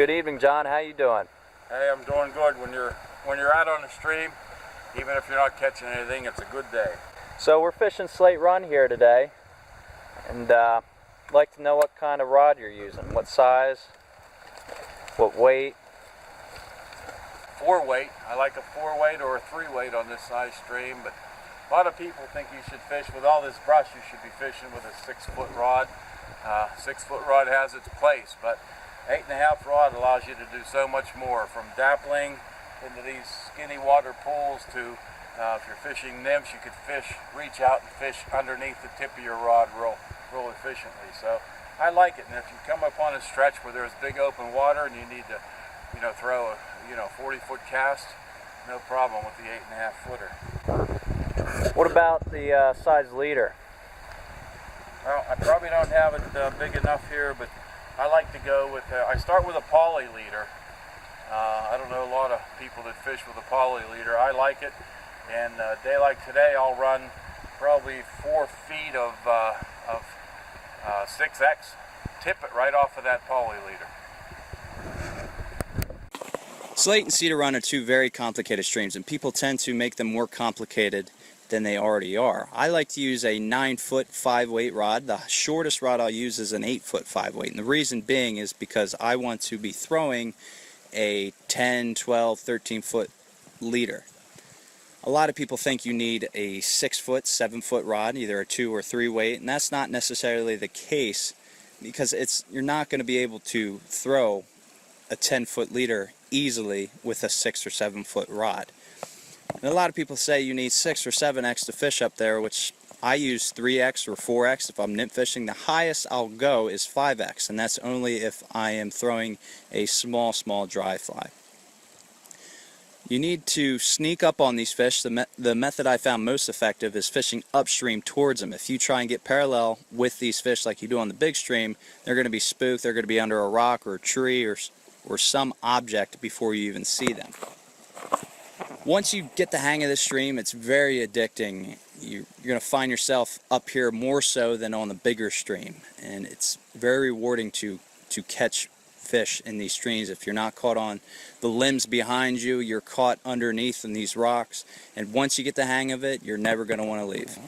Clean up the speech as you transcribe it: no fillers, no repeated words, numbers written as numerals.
Good evening, John. How you doing? Hey, I'm doing good. When you're out on the stream, even if you're not catching anything, it's a good day. So we're fishing Slate Run here today, and I'd like to know what kind of rod you're using, what size, what weight. 4-weight. I like a 4-weight or a 3-weight on this size stream, but a lot of people think you should fish with all this brush. You should be fishing with a 6-foot rod. 6-foot rod has its place, but 8.5 rod allows you to do so much more, from dappling into these skinny water pools to if you're fishing nymphs, you could reach out and fish underneath the tip of your rod real efficiently. So I like it. And if you come upon a stretch where there's big open water and you need to, throw a 40-foot cast, no problem with the 8.5 footer. What about the size leader? Well, I probably don't have it big enough here, but I like to go with, I start with a poly leader. I don't know a lot of people that fish with a poly leader. I like it, and a day like today I'll run probably 4 feet of 6X, tip it right off of that poly leader. Slate and Cedar Run are two very complicated streams, and people tend to make them more complicated than they already are. I like to use a 9-foot 5-weight rod. The shortest rod I'll use is an 8-foot 5-weight, and the reason being is because I want to be throwing a 10, 12, 13-foot leader. A lot of people think you need a 6-foot, 7-foot rod, either a 2 or 3-weight, and that's not necessarily the case, because you're not going to be able to throw a 10-foot leader easily with a 6 or 7-foot rod. And a lot of people say you need 6 or 7X to fish up there, which I use 3X or 4X if I'm nymph fishing. The highest I'll go is 5X, and that's only if I am throwing a small dry fly. You need to sneak up on these fish. The method I found most effective is fishing upstream towards them. If you try and get parallel with these fish like you do on the big stream, they're going to be spooked, they're going to be under a rock or a tree or some object before you even see them. Once you get the hang of this stream, it's very addicting. You're going to find yourself up here more so than on the bigger stream, and it's very rewarding to catch fish in these streams. If you're not caught on the limbs behind you, you're caught underneath in these rocks, and once you get the hang of it, you're never going to want to leave.